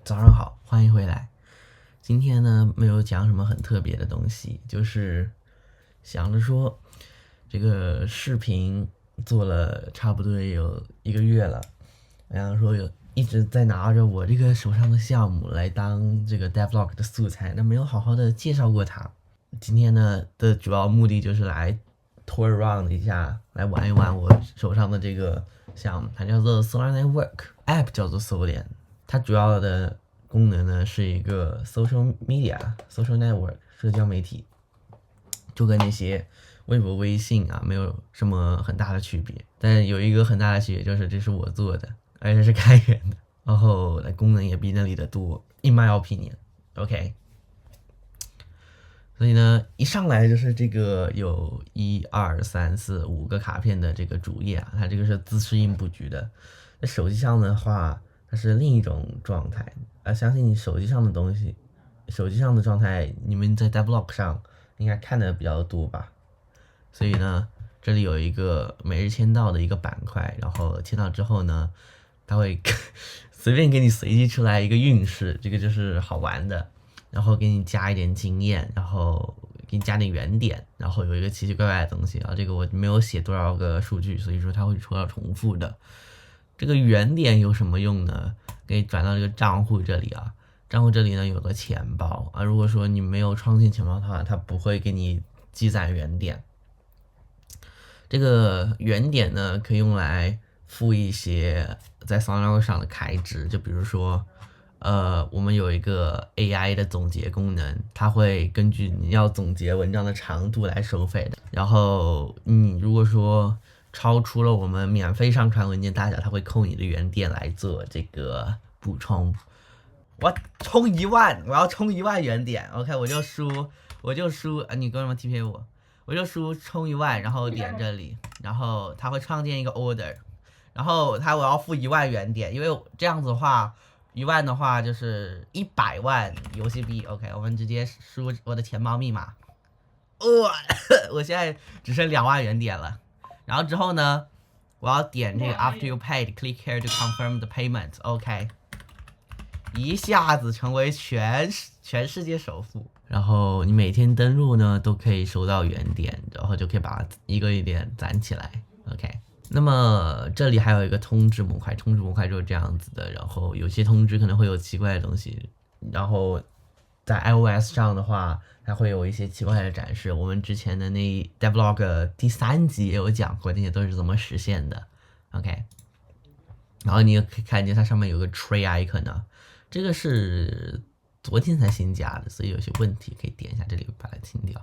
早上好，欢迎回来。今天呢，没有讲什么很特别的东西，就是想着说，这个视频做了差不多也有1个月了，我想说一直在拿着我这个手上的项目来当这个 devlog 的素材，那没有好好的介绍过它。今天呢的主要目的就是来 tour around 一下，来玩一玩我手上的这个项目，它叫做 Solar Network，app 叫做 Solian。它主要的功能呢是一个 social media、social network 社交媒体，就跟那些微博、微信啊没有什么很大的区别。但有一个很大的区别就是这是我做的，而且是开源的，然后功能也比那里的多。In my opinion，OK。所以呢，一上来就是这个有1、2、3、4、5个卡片的这个主页啊，它这个是自适应布局的。在手机上的话，它是另一种状态。相信你手机上的东西，手机上的状态，你们在 devlog 上应该看的比较多吧。所以呢，这里有一个每日签到的一个板块，然后签到之后呢，它会随便给你随机出来一个运势，这个就是好玩的。然后给你加一点经验，然后给你加点原点，然后有一个奇奇怪怪的东西啊，这个我没有写多少个数据，所以说它会抽到重复的。这个原点有什么用呢？给你转到这个账户这里啊，账户这里呢有个钱包啊，如果说你没有创建钱包的话，它不会给你积攒原点。这个原点呢可以用来付一些在 Solana 上的开支，就比如说。我们有一个 AI 的总结功能，它会根据你要总结文章的长度来收费的。然后你如果说超出了我们免费上传文件大小，它会扣你的原点来做这个补充。我充1万，我要充1万原点 ，OK，我就输你给我们 TP 我就输充1万，然后点这里，然后它会创建一个 order， 然后我要付1万原点，因为这样子的话。1万的话就是100万游戏币 ，OK， 我们直接输我的钱包密码。我现在只剩2万原点了。然后之后呢，我要点这个 After you paid，click here to confirm the payment，OK，一下子成为全世界首富。然后你每天登录呢都可以收到原点，然后就可以把一个一点攒起来 ，OK。那么这里还有一个通知模块，通知模块就是这样子的，然后有些通知可能会有奇怪的东西，然后在 iOS 上的话，它会有一些奇怪的展示。我们之前的那 devlog 第3集也有讲过，那些都是怎么实现的 ，OK。然后你也可以看见它上面有个 tree icon 呢，这个是昨天才新加的，所以有些问题可以点一下这里把它清掉。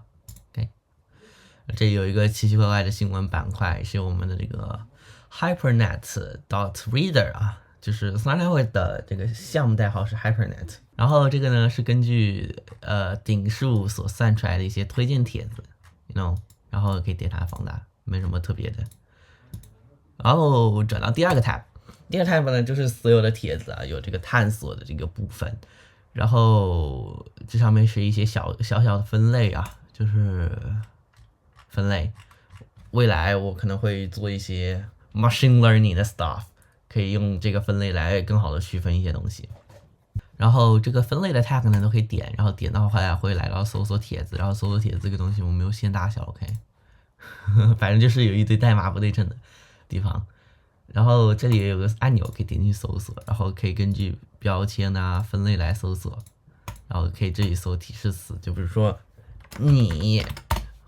这里有一个奇奇怪怪的新闻板块，是我们的这个 hypernet.reader 啊，就是 Solana 的这个项目代号是 hypernet。然后这个呢是根据顶数所算出来的一些推荐帖子然后可以点它放大，没什么特别的。然后转到第2个 tab， 第2个 tab 呢就是所有的帖子啊，有这个探索的这个部分，然后这上面是一些小的分类啊，就是分类，未来我可能会做一些 machine learning 的 stuff， 可以用这个分类来更好的区分一些东西。然后这个分类的 tag 呢都可以点，然后点到话会来到搜索帖子，然后搜索帖子这个东西我没有限大小 ，OK， 反正就是有一堆代码不对称的地方。然后这里也有个按钮可以点进去搜索，然后可以根据标签啊分类来搜索，然后可以这里搜提示词，就比如说你。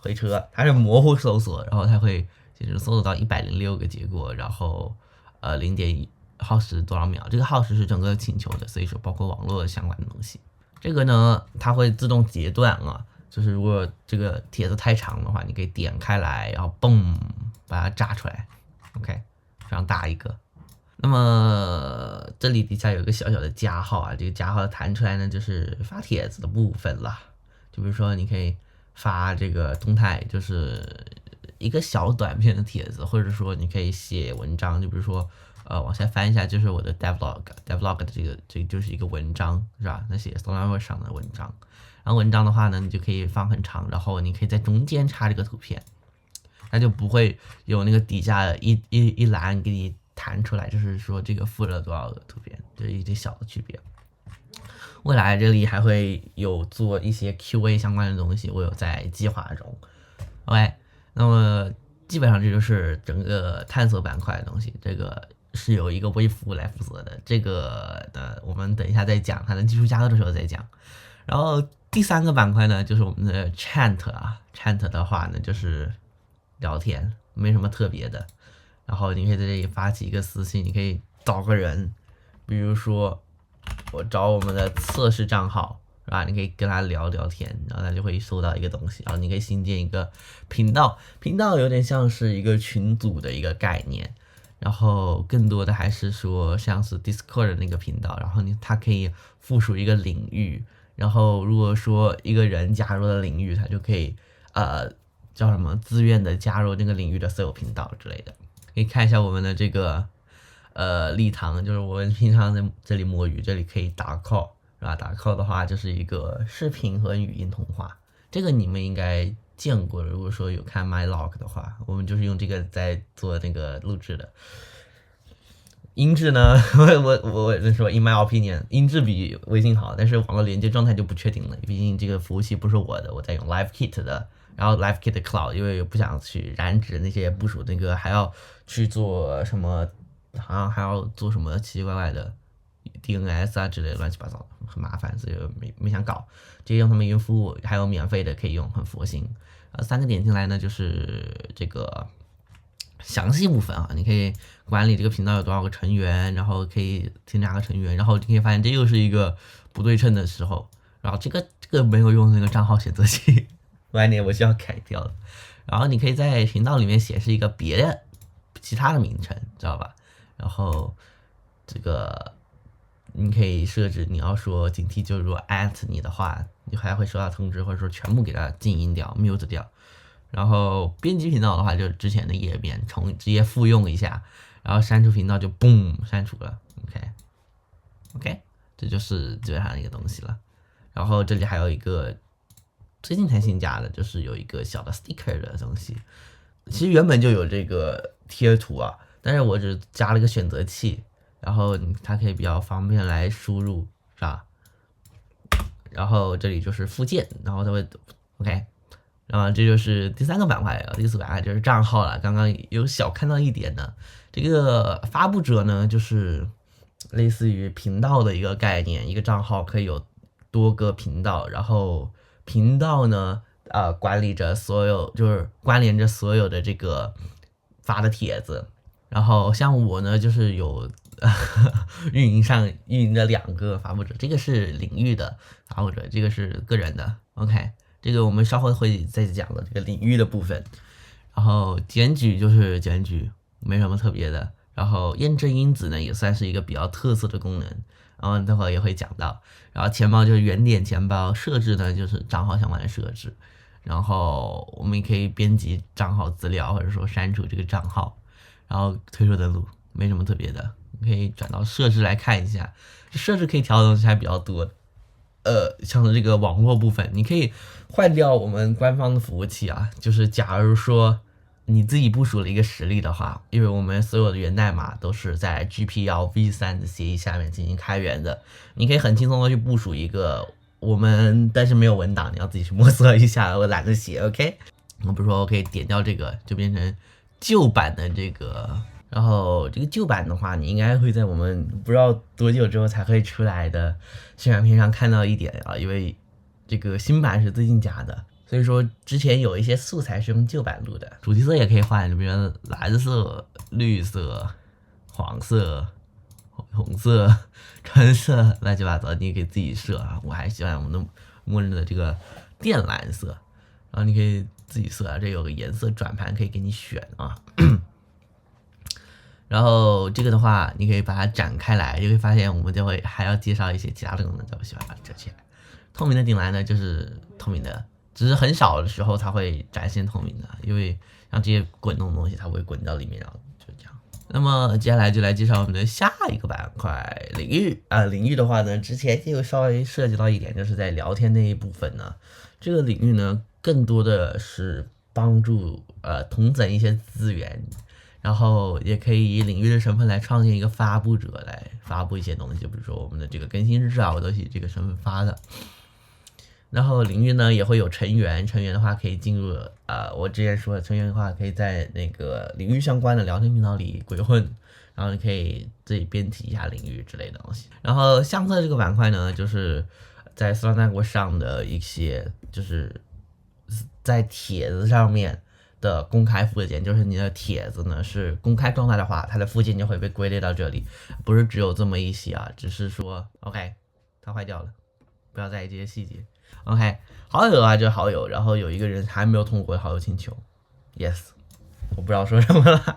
回车，它是模糊搜索，然后它会就是搜索到106个结果，然后0.1耗时多少秒，这个耗时是整个请求的，所以说包括网络相关的东西。这个呢，它会自动截断啊，就是如果这个帖子太长的话，你可以点开来，然后嘣把它炸出来 ，OK， 非常大一个。那么这里底下有一个小小的加号啊，这个加号弹出来呢就是发帖子的部分啦，就比如说你可以。发这个动态就是一个小短片的帖子，或者说你可以写文章，就比如说往下翻一下，就是我的 devlog 的这个就是一个文章是吧？那写 Solana 上的文章，然后文章的话呢，你就可以放很长，然后你可以在中间插这个图片，它就不会有那个底下一栏给你弹出来，就是说这个附了多少个图片，这是一些小的区别。未来这里还会有做一些 QA 相关的东西，我有在计划中。OK，那么基本上这就是整个探索板块的东西，这个是由一个微服务来负责的，这个我们等一下再讲，它的技术架构的时候再讲。然后第3个板块呢，就是我们的 chat 啊 ，chat 的话呢就是聊天，没什么特别的。然后你可以在这里发起一个私信，你可以找个人，比如说我找我们的测试账号，是吧？你可以跟他聊聊天，然后他就会收到一个东西，然后你可以新建一个频道，频道有点像是一个群组的一个概念，然后更多的还是说像是 Discord 的那个频道，然后它可以附属一个领域，然后如果说一个人加入了领域，他就可以叫什么自愿的加入这个领域的所有频道之类的。可以看一下我们的这个立堂，就是我们平常在这里摸鱼，这里可以打 call， 是吧？打 call 的话就是一个视频和语音通话，这个你们应该见过，如果说有看 MyLog 的话，我们就是用这个在做那个录制的。音质呢，我说 in my opinion， 音质比微信好，但是网络连接状态就不确定了，毕竟这个服务器不是我的，我在用 LiveKit 的，然后 LiveKit Cloud， 因为不想去染指那些部署那个还要去做什么，好像还要做什么奇奇怪怪的 DNS 啊之类的乱七八糟的，很麻烦，所以没想搞，直接用他们云服务，还有免费的可以用，很佛心。3个点进来呢，就是这个详细部分啊，你可以管理这个频道有多少个成员，然后可以添加个成员，然后你可以发现这又是一个不对称的时候，然后这个没有用那个账号选择器，晚点我需要改掉的。然后你可以在频道里面显示一个别的其他的名称，知道吧？然后这个你可以设置，你要说警惕，就如果 at 你的话，你还会收到通知，或者说全部给它静音掉 mute 掉。然后编辑频道的话，就是之前的页面直接复用一下，然后删除频道就嘣删除了。OK， 这就是基本上的一个东西了。然后这里还有一个最近才新加的，就是有一个小的 sticker 的东西。其实原本就有这个贴图啊，但是我只加了一个选择器，然后它可以比较方便来输入，是吧？然后这里就是附件，然后它会 OK。然后这就是第3个板块，第4个板块就是账号了。刚刚有小看到一点呢，这个发布者呢，就是类似于频道的一个概念，一个账号可以有多个频道，然后频道呢，管理着所有，就是关联着所有的这个发的帖子。然后像我呢，就是有运营着2个发布者，这个是领域的发布者，这个是个人的。OK。这个我们稍后会再讲的这个领域的部分，然后检举就是检举，没什么特别的。然后验证因子呢也算是一个比较特色的功能，然后待会也会讲到。然后钱包就是原点钱包，设置呢就是账号相关的设置，然后我们也可以编辑账号资料，或者说删除这个账号，然后推出登录，没什么特别的。你可以转到设置来看一下，设置可以调的东西还比较多。像是这个网络部分，你可以换掉我们官方的服务器啊，就是假如说你自己部署了一个实例的话，因为我们所有的源代码都是在 GPL v3 的协议下面进行开源的，你可以很轻松的去部署一个但是没有文档，你要自己去摸索一下，我懒得写。OK， 我比如说我可以点掉这个，就变成旧版的这个。然后这个旧版的话，你应该会在我们不知道多久之后才会出来的宣传片上看到一点啊，因为这个新版是最近加的，所以说之前有一些素材是用旧版录的。主题色也可以换，比如蓝色、绿色、黄色、红色、橙色，乱七八糟，你可以自己设啊。我还喜欢我们的默认的这个靛蓝色，然后你可以自己设啊，这有个颜色转盘可以给你选啊。然后这个的话，你可以把它展开来，就会发现我们就会还要介绍一些其他的功能，我喜欢把它遮起来。透明的顶栏呢，就是透明的，只是很少的时候它会展现透明的，因为像这些滚动的东西，它会滚到里面，然后就这样。那么接下来就来介绍我们的下一个板块领域啊。领域的话呢，之前就稍微涉及到一点，就是在聊天那一部分呢，这个领域呢更多的是帮助同整一些资源。然后也可以以领域的身份来创建一个发布者，来发布一些东西，就比如说我们的这个更新日志啊，我都是以这个身份发的。然后领域呢也会有成员，成员的话可以进入我之前说的成员的话可以在那个领域相关的聊天频道里鬼混，然后你可以自己编辑一下领域之类的东西。然后相册这个板块呢，就是在 Slot 上的一些就是在帖子上面的公开附件，就是你的帖子呢是公开状态的话，它的附件就会被归类到这里，不是只有这么一些啊，只是说 OK 它坏掉了，不要在意这些细节。OK， 好友的话就是好友，然后有一个人还没有通过好友请求 ，yes， 我不知道说什么了。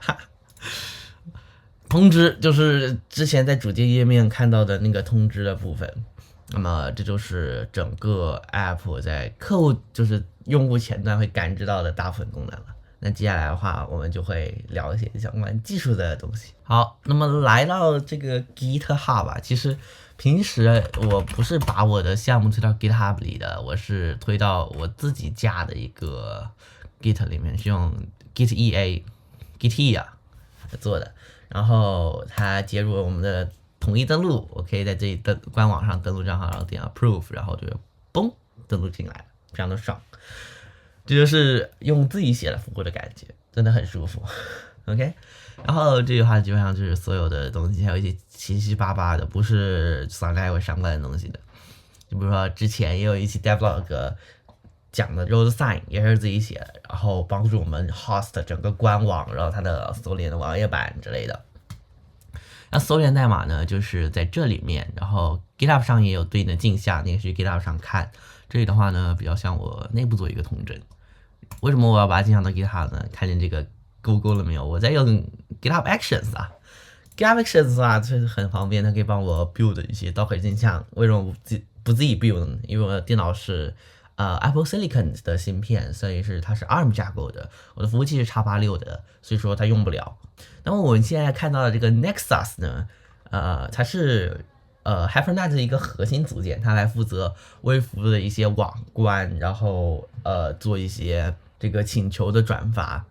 通知就是之前在主页页面看到的那个通知的部分，那么这就是整个 App 在客户就是用户前端会感知到的大部分功能了。那接下来的话，我们就会聊一些相关技术的东西。好，那么来到这个 GitHub 吧，其实平时我不是把我的项目推到 GitHub 里的，我是推到我自己架的一个 Git 里面，是用 Git做的。然后它接入了我们的统一登录，我可以在这里官网上登录账号，然后点 Approve， 然后就嘣登录进来了，非常的爽。这就是用自己写的服务的感觉，真的很舒服。OK， 然后这句话基本上就是所有的东西，还有一些七七八八的，不是 Slide 相关的东西的。就比如说之前也有一期 Devlog 讲的 Road Sign 也是自己写的，然后帮助我们 host 整个官网，然后它的搜联的网页版之类的。那搜联代码呢，就是在这里面，然后 GitHub 上也有对应的镜像，你也去 GitHub 上看。这里的话呢，比较像我内部做一个统整。为什么我要把它镜像到 GitHub 呢？看见这个勾勾了没有？我在用 GitHub Actions 啊。GitHub Actions 啊，确实很方便，它可以帮我 build 一些 Docker 镜像。为什么不自己 build 呢？因为我的电脑是Apple Silicon 的芯片，所以它是 ARM 架构的，我的服务器是 x86 的，所以说它用不了。那么我们现在看到的这个 Nexus 呢，它是Hypernet 的一个核心组件，它来负责微服务的一些网关，然后做一些这个请求的转发。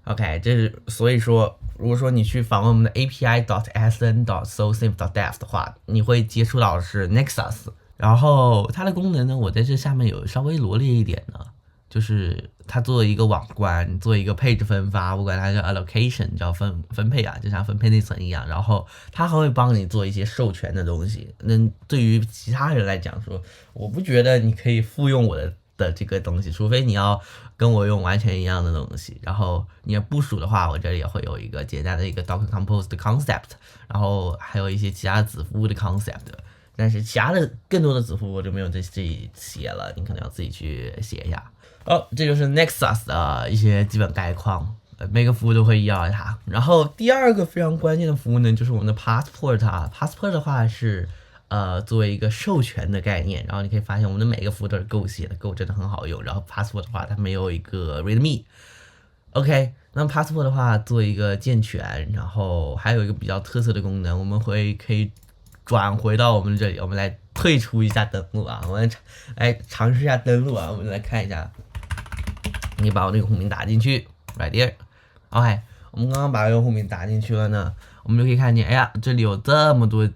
OK， 这是所以说，如果说你去访问我们的 api.sn.sosimp.dev 的话，你会接触到的是 Nexus。然后它的功能呢，我在这下面有稍微罗列一点呢，就是它做一个网关，做一个配置分发，不管它叫 allocation 叫分配啊，就像分配内存一样。然后它还会帮你做一些授权的东西。那对于其他人来讲说，我不觉得你可以复用我的这个东西，除非你要跟我用完全一样的东西。然后你要部署的话，我这里也会有一个简单的一个 Docker Compose 的 concept， 然后还有一些其他子服务的 concept。但是其他的更多的子服我就没有在这里写了，你可能要自己去写一下。这就是 Nexus 的一些基本概况，每个服务都会要它。然后第二个非常关键的服务呢，就是我们的 Passport 啊。Passport 的话是作为一个授权的概念，然后你可以发现我们的每个服务都是 Go 写的，Go 真的很好用。然后 Passport 的话，它没有一个 README。OK， 那么 Passport 的话做一个健全，然后还有一个比较特色的功能，我们可以转回到我们这里，我们来退出一下登录啊，我们来尝试一下登录啊，我们来看一下，你把我那个户名打进去 ，right there，OK， 我们刚刚把用户名打进去了呢，我们就可以看见，哎呀，这里有这么多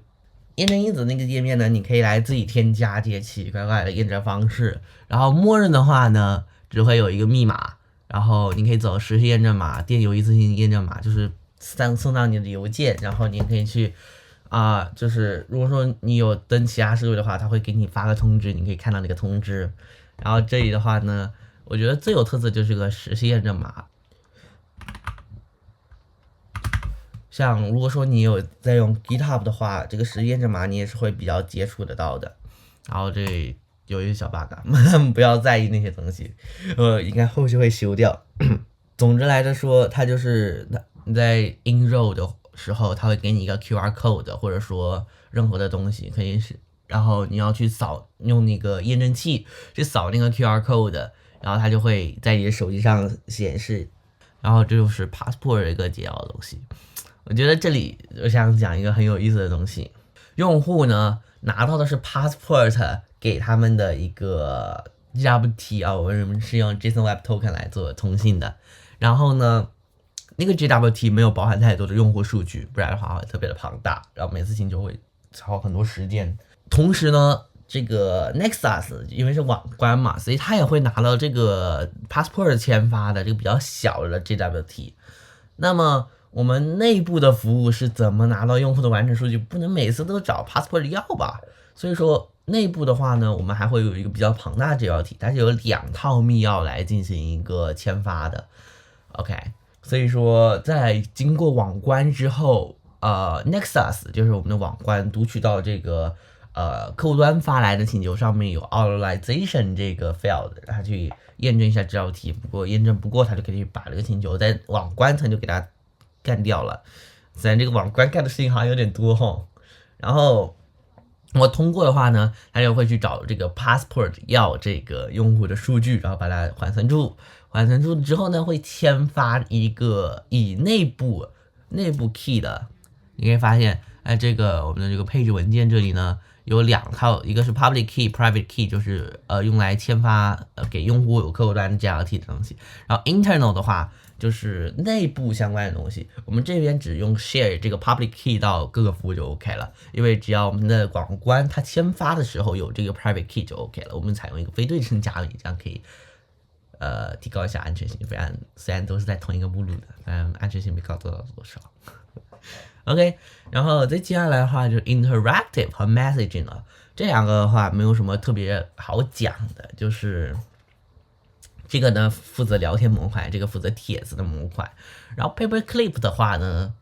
验证因子那个界面呢，你可以来自己添加这些奇奇怪怪的验证方式，然后默认的话呢，只会有一个密码，然后你可以走实时验证码、电邮一次性验证码，就是送到你的邮件，然后你可以去。就是如果说你有登其他设备的话，它会给你发个通知，你可以看到那个通知。然后这里的话呢，我觉得最有特色就是个实时验证码。像如果说你有在用 GitHub 的话，这个实时验证码你也是会比较接触得到的。然后这里有一个小 bug， 不要在意那些东西，应该后续会修掉。总之来说，它就是你在 enroll 的时候，它会给你一个 QR code， 或者说任何的东西可以是，然后你要去用那个验证器去扫那个 QR code， 然后它就会在你的手机上显示。然后这就是 Passport 的一个解药的东西。我觉得这里我想讲一个很有意思的东西，用户呢拿到的是 Passport 给他们的一个 JWT 啊，我们是用 JSON Web Token 来做通信的。然后呢，那个 JWT 没有包含太多的用户数据，不然的话会特别的庞大，然后每次请求会耗很多时间。同时呢，这个 Nexus 因为是网关嘛，所以它也会拿到这个 Passport 签发的这个比较小的 JWT。那么我们内部的服务是怎么拿到用户的完整数据？不能每次都找 Passport 要吧？所以说内部的话呢，我们还会有一个比较庞大的 JWT，它是有2套密钥来进行一个签发的。OK， 所以说在经过网关之后，Nexus 就是我们的网关读取到这个客户端发来的请求上面有 authorization 这个 field， 它去验证一下 JWT， 不过验证不过，它就可以把这个请求在网关层就给它干掉了。虽然这个网关干的事情好像有点多吼，然后我通过的话呢，它就会去找这个 passport 要这个用户的数据，然后把它缓存住。缓存住之后呢，会签发一个以内部 key 的。你可以发现，这个我们的这个配置文件这里呢有2套，一个是 public key、private key， 就是用来签发给用户有客户端 JWT 的东西。然后 internal 的话就是内部相关的东西，我们这边只用 share 这个 public key 到各个服务就 OK 了，因为只要我们的网关它签发的时候有这个 private key 就 OK 了。我们采用一个非对称加密，这样可以提高一下安全性。虽然都是在同一个目录的，但安全性没高多少。OK， 然后再接下来的话就是 interactive 和 messaging 了。这2个的话没有什么特别好讲的，就是这个呢负责聊天模块，这个负责帖子的模块。然后 paperclip 的话呢，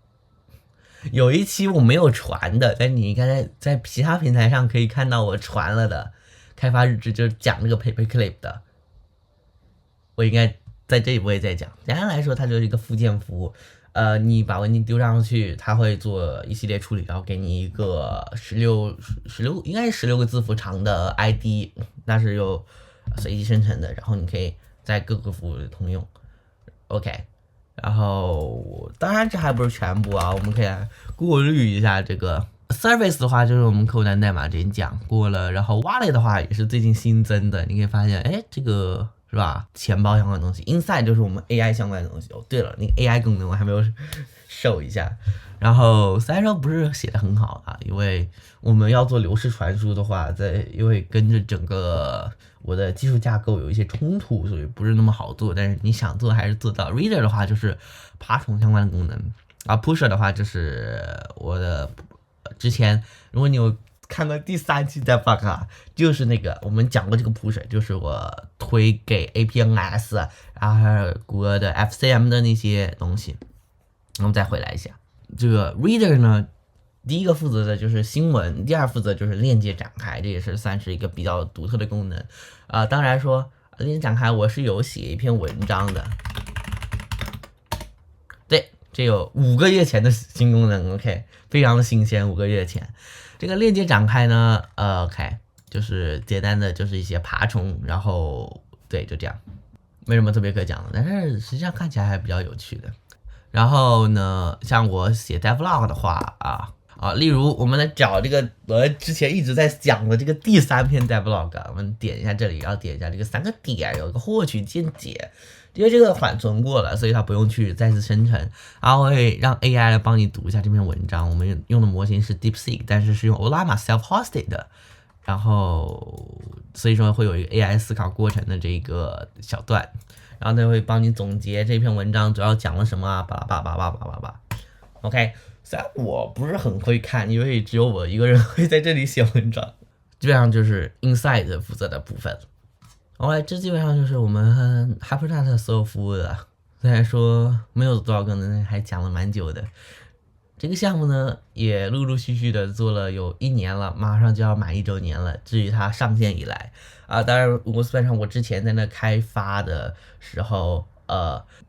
有一期我没有传的，但你应该在其他平台上可以看到我传了的开发日志，就是讲这个 paperclip 的。我应该在这里不会再讲。简单来说，它就是一个附件服务。你把文件丢上去，它会做一系列处理，然后给你一个16应该是16个字符长的 ID， 那是有随机生成的，然后你可以在各个服务里通用。OK， 然后当然这还不是全部啊，我们可以来过滤一下这个 service 的话，就是我们客户端代码之前讲过了，然后 wallet 的话也是最近新增的，你可以发现，这个是吧？钱包相关的东西 ，inside 就是我们 AI 相关的东西。哦，对了，那个 AI 功能我还没有show一下。然后虽然说不是写的很好啊，因为我们要做流式传输的话，因为跟着整个我的技术架构有一些冲突，所以不是那么好做。但是你想做还是做到。Reader 的话就是爬虫相关的功能啊 ，Pusher 的话就是我的之前，如果你有看到第3期的 bug 啊，就是那个我们讲过这个 pusher， 就是我推给 APNS， 然后还有谷歌的 FCM 的那些东西。我们再回来一下，这个 reader 呢，第一个负责的就是新闻，第二负责就是链接展开，这也是算是一个比较独特的功能。当然说链接展开，我是有写一篇文章的。对，这有5个月前的新功能 ，OK， 非常的新鲜，5个月前。这个链接展开呢，OK， 就是简单的就是一些爬虫，然后对，就这样，没什么特别可讲的，但是实际上看起来还比较有趣的。然后呢，像我写 devlog 的话例如我们来找这个我之前一直在讲的这个第3篇 devlog， 我们点一下这里，然后点一下这个3个点，有一个获取见解。因为这个缓存过了，所以它不用去再次生成，然后会让 AI 来帮你读一下这篇文章。我们用的模型是 DeepSeek， 但是是用 Ollama self-hosted 的，然后所以说会有一个 AI 思考过程的这个小段，然后它会帮你总结这篇文章主要讲了什么啊，巴拉巴拉巴拉巴拉巴拉。OK， 虽然我不是很会看，因为只有我一个人会在这里写文章，基本上就是 Inside 负责的部分。OK， 这基本上就是我们 HyperNet 所有服务的，虽然说没有多少个呢，还讲了蛮久的。这个项目呢，也陆陆续续的做了有1年了，马上就要满1周年了。至于它上线以来当然我算上我之前在那开发的时候，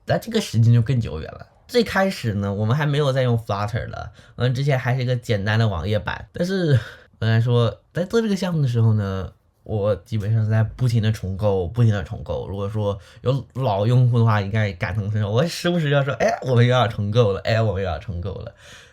但这个时间就更久远了。最开始呢，我们还没有在用 Flutter 了，之前还是一个简单的网页版。但是本来说在做这个项目的时候呢，我基本上在不停的重构。如果说有老用户的话，应该感同身受。我时不时要说，我们又要重构了，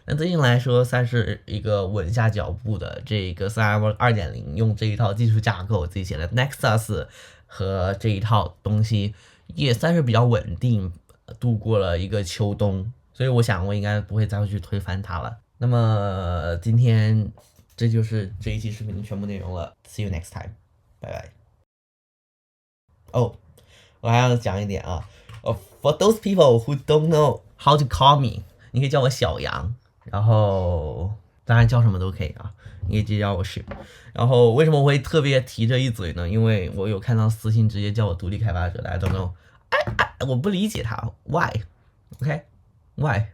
那最近来说，算是一个稳下脚步的这个 Framework 2.0， 用这一套技术架构自己写的 Nexus 和这一套东西，也算是比较稳定。度过了一个秋冬，所以我想我应该不会再会去推翻它了。那么今天这就是这一期视频的全部内容了。See you next time，拜拜。哦，我还要讲一点啊。For those people who don't know how to call me，你可以叫我小杨，然后当然叫什么都可以啊，你可以直接叫我是。然后为什么我会特别提这一嘴呢？因为我有看到私信直接叫我独立开发者，大家don't know，我不理解他 why，OK，why？